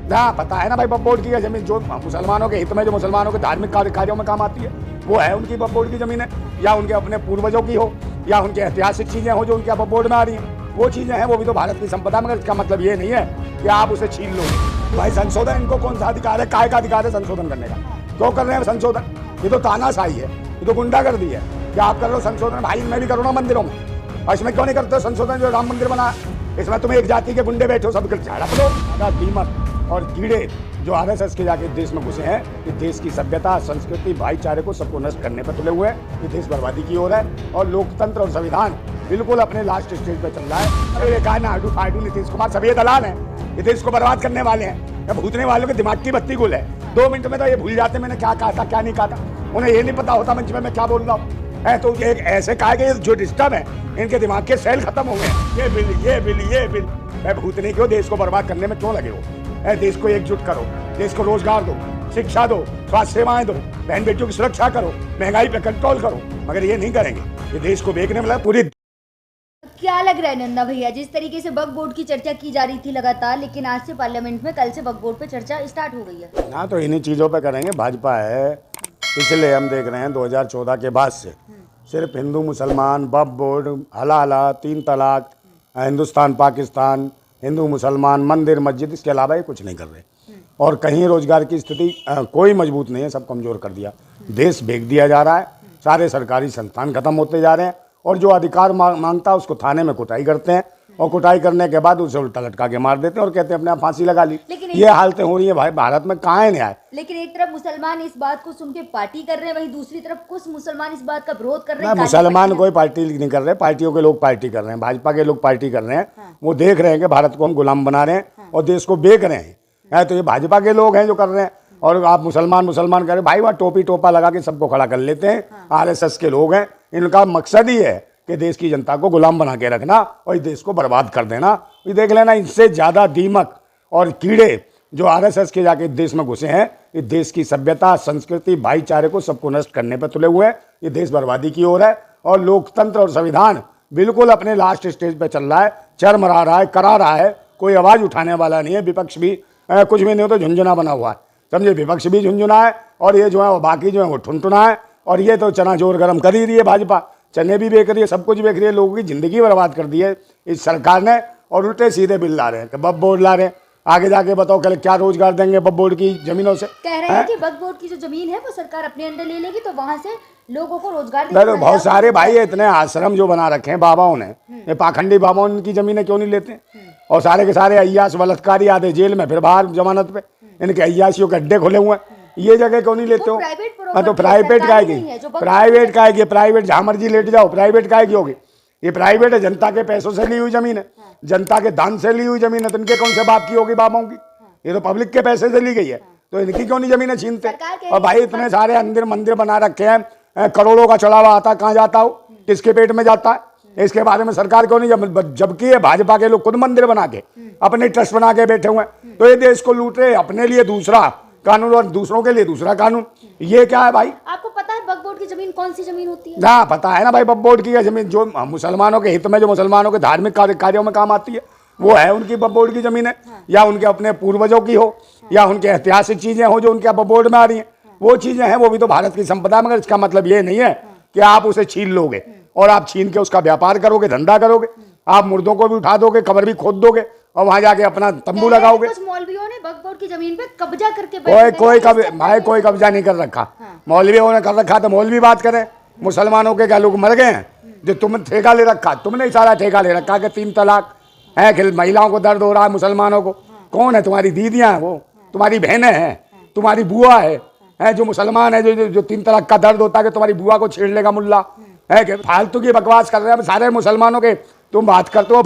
ना पता है ना भाई, वक्फ बोर्ड की जमीन जो मुसलमानों के हित में, जो मुसलमानों के धार्मिक कार्यों में काम आती है, वो है उनकी वक्फ बोर्ड की जमीन है, या उनके अपने पूर्वजों की हो, या उनकी ऐतिहासिक चीजें हो जो उनके वक्फ बोर्ड में आ रही हैं, वो चीजें हैं, वो भी तो भारत की संपदा। मगर इसका मतलब ये नहीं है कि आप उसे छीन लो। भाई संशोधन, इनको कौन सा अधिकार है, काय का अधिकार है संशोधन करने का? क्यों कर रहे हैं संशोधन? ये तो तानाशाही है, ये तो गुंडागर्दी है कि आप कर लो संशोधन। भाई इनमें भी करो ना मंदिरों में, और इसमें क्यों नहीं करते संशोधन जो राम मंदिर बना? इसमें तुम्हें एक जाति के गुंडे बैठे हो, सब झड़प लो। दीमक और कीड़े जो आरएसएस के जाके देश में घुसे हैं, ये देश की सभ्यता, संस्कृति, भाईचारे को सबको नष्ट करने पर तुले हुए हैं। ये देश बर्बादी की ओर है और लोकतंत्र और संविधान बिल्कुल अपने लास्ट स्टेज पे चल रहा है। अरे कहा ना आडू फाडू नीतीश कुमार, सभी दलाल हैं, ये देश को बर्बाद करने वाले हैं। या भूतने वालों के दिमाग की बत्ती गुल है, 2 मिनट में तो ये भूल जाते मैंने क्या कहा था क्या नहीं कहा था। उन्हें ये नहीं पता होता मंच में मैं क्या बोल रहा हूँ। तो एक ऐसे कहा कि जो डिस्टर्ब है, इनके दिमाग के सेल खत्म हो गए। ये बिल ये बिल ये बिल, मैं भूतने क्यों देश को बर्बाद करने में क्यों लगे हो? देश को एकजुट करो, देश को रोजगार दो, शिक्षा दो, स्वास्थ्य सेवाएं दो, बहन बेटियों की सुरक्षा करो, महंगाई पे कंट्रोल करो। मगर ये नहीं करेंगे, ये देश को बेचने वाला पूरी। क्या लग रहा है नंदा भैया, जिस तरीके से वक्फ बोर्ड की चर्चा की जा रही थी लगातार, लेकिन आज से पार्लियामेंट में, कल से वक्फ बोर्ड पे चर्चा स्टार्ट हो गई है ना, तो इन्हीं चीज़ों पे करेंगे। भाजपा है, पिछले हम देख रहे हैं 2014 के बाद से सिर्फ हिंदू मुसलमान, वक्फ बोर्ड, हलाला, 3 तलाक, हिंदुस्तान पाकिस्तान, हिंदू मुसलमान, मंदिर मस्जिद, इसके अलावा ये कुछ नहीं कर रहे। और कहीं रोजगार की स्थिति कोई मजबूत नहीं है, सब कमज़ोर कर दिया। देश भेज दिया जा रहा है, सारे सरकारी संस्थान खत्म होते जा रहे हैं, और जो अधिकार मांगता है उसको थाने में कुटाई करते हैं, और कुटाई करने के बाद उसे उल्टा लटका के मार देते हैं और कहते हैं अपने आप फांसी लगा ली। ये हालतें हो रही है भाई, भारत में कहाँ है न्याय? लेकिन एक तरफ मुसलमान इस बात को सुन के पार्टी कर रहे हैं, वहीं दूसरी तरफ कुछ मुसलमान इस बात का विरोध कर रहे हैं। मुसलमान कोई पार्टी नहीं कर रहे, पार्टियों के लोग पार्टी कर रहे हैं, भाजपा के लोग पार्टी कर रहे हैं। वो देख रहे हैं कि भारत को हम गुलाम बना रहे हैं और देश को बेच रहे हैं। तो ये भाजपा के लोग हैं जो कर रहे हैं, और आप मुसलमान मुसलमान कर रहे हैं। भाई वहाँ टोपी टोपा लगा के सबको खड़ा कर लेते हैं। आरएसएस के लोग हैं, इनका मकसद ही है कि देश की जनता को गुलाम बना के रखना और इस देश को बर्बाद कर देना। ये देख लेना, इनसे ज़्यादा दीमक और कीड़े जो आरएसएस के जाके देश में घुसे हैं, ये देश की सभ्यता, संस्कृति, भाईचारे को सबको नष्ट करने पर तुले हुए हैं। ये देश बर्बादी की ओर है और लोकतंत्र और संविधान बिल्कुल अपने लास्ट स्टेज पे चल रहा है, चरमरा रहा है, करा रहा है। कोई आवाज़ उठाने वाला नहीं है, विपक्ष भी कुछ भी नहीं हो तो झुंझुना बना हुआ है, समझे। विपक्ष भी झुंझुना है और ये जो है वो बाकी जो है वो ठुनठुना है। और ये तो चना जोर गर्म कर ही रही है भाजपा, चने भी बेच रही है, सब कुछ बेच रही है, लोगों की ज़िंदगी बर्बाद कर दी है इस सरकार ने। और उल्टे सीधे बिल ला रहे हैं, वक्फ बोर्ड ला रहे हैं। आगे जाके बताओ कल क्या रोजगार देंगे वक्फ बोर्ड की जमीनों से? कह रहे हैं कि वक्फ बोर्ड की जो जमीन है वो सरकार अपने अंडर ले लेगी, तो वहां से लोगों को रोजगार देगा। बहुत सारे भाई इतने आश्रम जो बना रखे हैं बाबाओं ने, ये पाखंडी बाबाओं की जमीनें क्यों नहीं लेते? और सारे के सारे अय्यास बलात्कारी आते जेल में, फिर बाहर जमानत पे। इनके अय्यासियों के अड्डे खुले हुए हैं, ये जगह क्यों नहीं लेते हो? तो प्राइवेट का है, प्राइवेट का है, प्राइवेट जहाँ मर्जी लेट जाओ, प्राइवेट का है होगी? ये प्राइवेट है, जनता के पैसों से ली हुई जमीन है, जनता के दान से ली हुई जमीन है। तो इनके कौन से बाप की होगी, बाबाओं की? ये तो पब्लिक के पैसे से ली गई है, तो इनकी क्यों नहीं जमीनें छीनते? और भाई इतने सारे अंदर मंदिर बना रखे हैं, करोड़ों का चढ़ावा आता, कहाँ जाता हो, किसके पेट में जाता है? इसके बारे में सरकार क्यों नहीं? जबकि ये भाजपा के लोग खुद मंदिर बना के, अपने ट्रस्ट बना के बैठे हुए हैं, तो ये देश को लूट रहे, अपने लिए दूसरा कानून और दूसरों के लिए दूसरा कानून। ये क्या है भाई? आपको पता है वक्फ बोर्ड की जमीन कौन सी जमीन होती है? ना पता है ना भाई, वक्फ बोर्ड की जमीन जो मुसलमानों के हित में, जो मुसलमानों के धार्मिक कार्यों में काम आती है, वो है उनकी वक्फ बोर्ड की जमीन है, या उनके अपने पूर्वजों की हो, या उनके ऐतिहासिक चीजें हो जो उनके वक्फ बोर्ड में आ रही हैं, वो चीजें हैं, वो भी तो भारत की संपदा। मगर इसका मतलब ये नहीं है कि आप उसे छीन लोगे और आप छीन के उसका व्यापार करोगे, धंधा करोगे। आप मुर्दों को भी उठा दोगे, कब्र भी खोद दोगे और वहां जाके अपना तंबू लगाओगे। कुछ मौलवियों ने वक्फ बोर्ड की जमीन पे कब्जा करके कोई कब्जा नहीं कर रखा। मौलवियों ने कर रखा तो मौलवी बात करें। मुसलमानों के क्या लोग मर गए हैं जो तुमने ठेका ले रखा? तुमने सारा ठेका ले रखा कि 3 तलाक है, कि महिलाओं को दर्द हो रहा है, मुसलमानों को। कौन है? तुम्हारी दीदियां हैं, वो तुम्हारी बहनें हैं, तुम्हारी बुआ है जो मुसलमान है, जो 3 तलाक का दर्द होता है कि तुम्हारी बुआ को छेड़ लेगा मुल्ला, है कि फालतू की बकवास कर रहे हैं सारे मुसलमानों के। तुम बात करते हो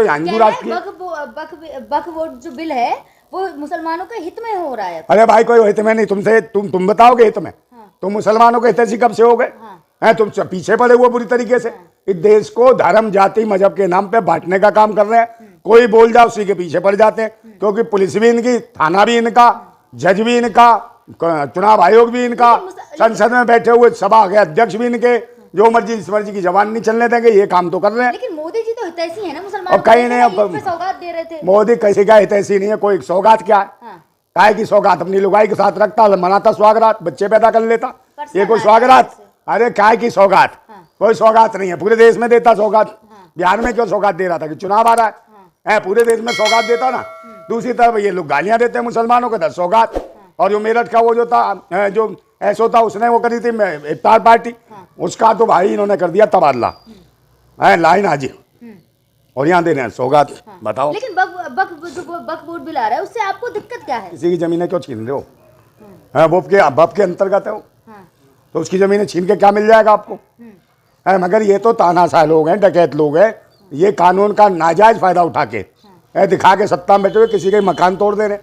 हिंदू राष्ट्र की। वक्फ बोर्ड जो बिल है वो मुसलमानों के हित में हो रहा है। अरे भाई कोई हित में नहीं, तुम बताओगे हित में? तुम मुसलमानों के हितैषी कब से हो गए हैं? तुम पीछे पड़े हुए पूरी तरीके से। इस देश को धर्म, जाति, मजहब के नाम पे बांटने का काम कर रहे हैं। कोई बोल जाए उसी के पीछे पड़ जाते हैं, क्योंकि पुलिस भी इनकी, थाना भी इनका, जज भी इनका, चुनाव आयोग भी इनका, संसद में बैठे हुए सभा के अध्यक्ष भी इनके, जो मर्जी इस मर्जी की जबान नहीं चलने देंगे, ये काम तो कर रहे हैं। लेकिन मोदी जी तो हितैषी है ना मुसलमानों और कहीं नहीं, सौगात दे रहे थे। मोदी किसी का हितैषी नहीं है, कोई सौगात क्या है? काय की सौगात अपनी लुगाई के साथ रखता, मनाता स्वागरात, बच्चे पैदा कर लेता, ये कोई स्वागरात? अरे काय की सौगात? कोई सौगात नहीं है, पूरे देश में देता सौगात। बिहार में क्यों सौगात दे रहा था कि चुनाव आ रहा है, पूरे देश में सौगात देता ना। दूसरी तरफ ये लोग गालियां देते हैं मुसलमानों को, सौगात। और जो मेरठ का वो जो था, जो ऐसो था, उसने वो करी थी इफ्तार पार्टी, उसका तो भाई इन्होंने कर दिया तबादला, लाइन हाजिर, और यहाँ दे रहे हैं सौगात। बताओ, लेकिन बक बोर्ड बिल आ रहा है, उससे आपको दिक्कत क्या है? किसी की जमीनें क्यों छीन रहे हो? बप के अंतर्गत है वो, तो उसकी जमीनें छीन के क्या मिल जाएगा आपको? मगर ये तो तानाशाह लोग हैं, डकैत लोग हैं, ये कानून का नाजायज फायदा उठा के दिखा के सत्ता में बैठे हुए किसी के मकान तोड़ दे रहे,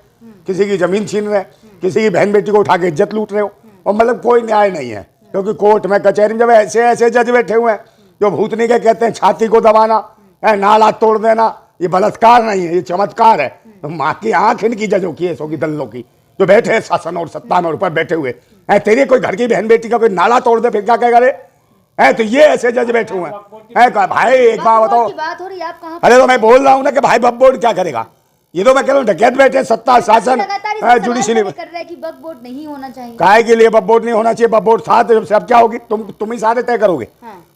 किसी की जमीन छीन रहे, किसी की बहन बेटी को उठा के इज्जत लूट रहे हो, और मतलब कोई न्याय नहीं है। क्योंकि कोर्ट में कचहरी में जब ऐसे ऐसे जज बैठे हुए हैं जो भूतनी के कहते हैं छाती को दबाना, नाला तोड़ देना, ये बलात्कार नहीं है, ये चमत्कार है। तो माँ की आंख इनकी जजों की, ऐसों की दल्लों की, जो बैठे हैं शासन और सत्ता में ऊपर बैठे हुए हैं। तेरी कोई घर की बहन बेटी का कोई नाला तोड़ दे, फिर क्या क्या करे? तो ये ऐसे जज बैठे हुए हैं। भाई एक बात बताओ, बात हो रही है, आप कहाँ? अरे तो मैं बोल रहा हूँ ना कि भाई वक्फ बोर्ड क्या करेगा? ये तो मैं कह रहा हूँ डकैत बैठे, सत्ता शासन जुडिशरी कर रहा है कि वक्फ बोर्ड नहीं होना चाहिए। काय के लिए वक्फ बोर्ड नहीं होना चाहिए? वक्फ बोर्ड साथ सब क्या होगी? तुम ही सारे तय करोगे।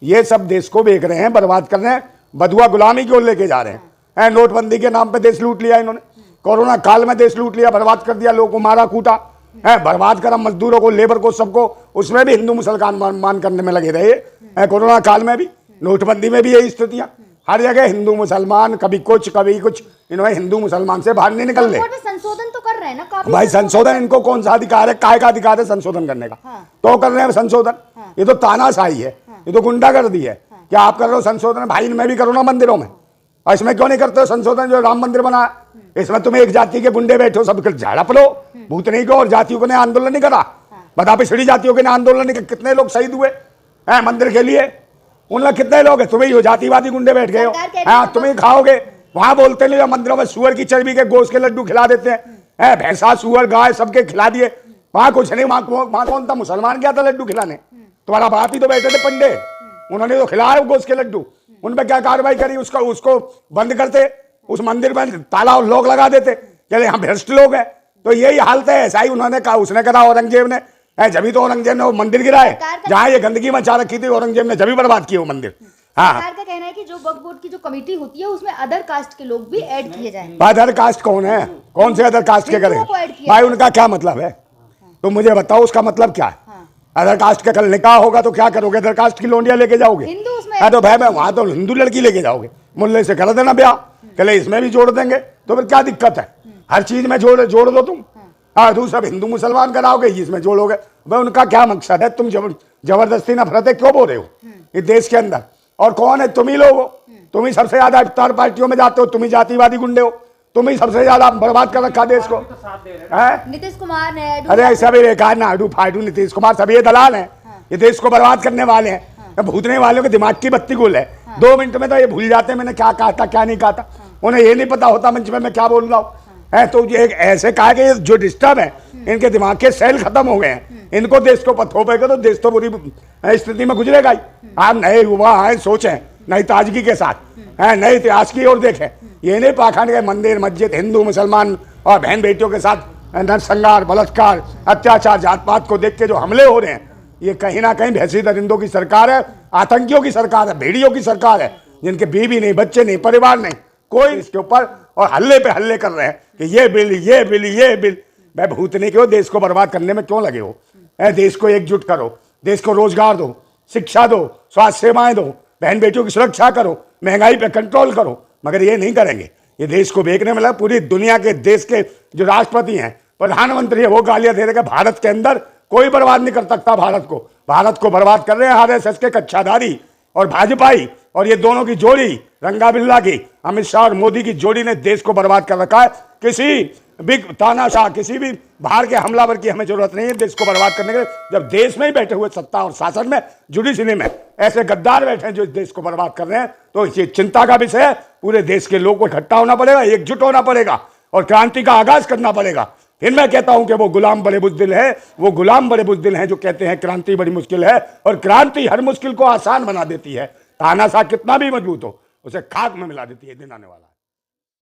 ये सब देश को बेच रहे हैं, बर्बाद कर रहे हैं, बदुआ गुलामी की ओर लेके जा रहे हैं। नोटबंदी के नाम पे देश लूट लिया इन्होंने, कोरोना काल में देश लूट लिया, बर्बाद कर दिया, लोगों को मारा कूटा, बर्बाद करा, मजदूरों को, लेबर को, सबको। उसमें भी हिंदू मुसलमान मान करने में लगे रहे। कोरोना काल में भी, नोटबंदी में भी यही स्थितियां, हर जगह हिंदू मुसलमान, कभी कुछ कभी कुछ, इन्होंने हिंदू मुसलमान से बाहर नहीं निकल रहे। संशोधन तो कर रहे हैं ना काफी। भाई संशोधन इनको कौन सा अधिकार है? काय का अधिकार है संशोधन करने का? तो कर रहे हैं संशोधन। ये तो तानाशाही है, ये तो गुंडागर्दी है। क्या आप कर रहे हो संशोधन? भाई इनमें भी करो ना मंदिरों में, और इसमें क्यों नहीं करते हो संशोधन? जो राम मंदिर बना, इसमें तुम्हें एक जाति के गुंडे बैठे हो, सब झड़प लो भूतनी को, और जातियों ने आंदोलन नहीं करा? बता, पिछड़ी जातियों के ने आंदोलन नहीं, कितने लोग शहीद हुए हैं मंदिर के लिए? उन लोग कितने लोग हैं? तुम्हें जातिवादी गुंडे बैठ गए हो, तुम्हें खाओगे। वहां बोलते नहीं, मंदिरों में सुअर की चर्बी के गोश्त के लड्डू खिला देते हैं, भैंसा सुअर गाय सबके खिला दिए। वहां कुछ नहीं, वहां कौन था? मुसलमान क्या था लड्डू खिलाने? तुम्हारा बाप ही तो बैठे थे पंडे, उन्होंने तो खिलाया गोश्त के लड्डू। उन पर क्या कार्रवाई करी? उसको बंद करते, उस मंदिर में ताला और लोग लगा देते, चले यहाँ भ्रष्ट लोग हैं। तो यही हालत है। ऐसा ही उन्होंने कहा, उसने कहा औरंगजेब ने, जभी तो औरंगजेब ने वो मंदिर गिराए जहाँ ये गंदगी मचा रखी थी, औरंगजेब ने जभी बर्बाद किया वो मंदिर। हाँ, सरकार का कहना है कि जो वक्फ बोर्ड की जो कमेटी होती है उसमें अदर कास्ट के लोग भी ऐड किए जाएंगे। अदर कास्ट कौन है? कौन से अदर कास्ट के करें भाई? उनका क्या मतलब है? तुम मुझे बताओ, उसका मतलब क्या है? अदर कास्ट का कल निकाह होगा तो क्या करोगे? अदर कास्ट की लोंडिया लेके जाओगे? तो भाई मैं वहां तो हिंदू लड़की लेके जाओगे, मुल्ले से कर देना ब्याह, चले इसमें भी जोड़ देंगे, तो फिर क्या दिक्कत है? हर चीज में जोड़ दो तुम। सब हिंदू मुसलमान कराओगे, इसमें जोड़ोगे। भाई उनका क्या मकसद है? तुम जबरदस्ती नफरतें क्यों बोल रहे हो इस देश के अंदर? और कौन है? तुम ही लोग हो, तुम ही सबसे ज्यादा इफ्तार पार्टियों में जाते हो, तुम ही जातिवादी गुंडे हो, तुम ही सबसे ज्यादा बर्बाद कर रखा देश को। नीतीश कुमार ने, अरे सभी बेकार ना, आडू फाडू नीतीश कुमार, सभी ये दलाल हैं, ये देश को बर्बाद करने वाले हैं। भूतने वालों के दिमाग की बत्ती गुल है, 2 मिनट में तो ये भूल जाते हैं मैंने क्या कहा था क्या नहीं कहा था। उन्हें ये नहीं पता होता मंच में मैं क्या बोल रहा हूँ। तो ये ऐसे कहा कि जो डिस्टर्ब है, इनके दिमाग के सेल खत्म हो गए हैं, इनको देश को पथो पेगा तो देश तो बुरी स्थिति में गुजरेगा ही। आप नए युवा हैं, सोचें नई ताजगी के साथ, नए इतिहास की ओर देखें। ये नहीं पाखंड के मंदिर मस्जिद हिंदू मुसलमान और बहन बेटियों के साथ नरसंहार, बलात्कार, अत्याचार, जात पात को देख के जो हमले हो रहे हैं, ये कहीं ना कहीं भैंसी दरिंदों की सरकार है, आतंकियों की सरकार है, भेड़ियों की सरकार है, जिनके बीवी नहीं, बच्चे नहीं, परिवार नहीं, कोई इसके ऊपर, और हल्ले पे हल्ले कर रहे हैं कि ये बिल ये बिल ये बिल। भाई भूतने के हो, देश को बर्बाद करने में क्यों लगे हो? देश को एकजुट करो, देश को रोजगार दो, शिक्षा दो, स्वास्थ्य सेवाएं दो, बहन बेटियों की सुरक्षा करो, महंगाई पे कंट्रोल करो। मगर ये नहीं करेंगे, ये देश को बेचने में लगा। पूरी दुनिया के देश के जो राष्ट्रपति हैं, प्रधानमंत्री है, वो गालियां दे रहे हैं भारत के अंदर कोई बर्बाद नहीं कर सकता भारत को। भारत को बर्बाद कर रहे हैं आरएसएस के कच्छाधारी और भाजपाई, और ये दोनों की जोड़ी, रंगा बिल्ला की, अमित शाह और मोदी की जोड़ी ने देश को बर्बाद कर रखा है। किसी भी तानाशाह, किसी भी बाहर के हमलावर की हमें जरूरत नहीं है देश को बर्बाद करने के लिए। जब देश में ही बैठे हुए सत्ता और शासन में, जुडिशरी में ऐसे गद्दार बैठे हैं जो इस देश को बर्बाद कर रहे हैं, तो ये चिंता का विषय है। पूरे देश के लोगों को इकट्ठा होना पड़ेगा, एकजुट होना पड़ेगा और क्रांति का आगाज करना पड़ेगा। फिर मैं कहता हूं कि वो गुलाम बड़े बुज़दिल है, वो गुलाम बड़े बुज़दिल हैं जो कहते हैं क्रांति बड़ी मुश्किल है, और क्रांति हर मुश्किल को आसान बना देती है। तानाशाह कितना भी मजबूत हो, उसे खाक में मिला देती है दिन आने वाला।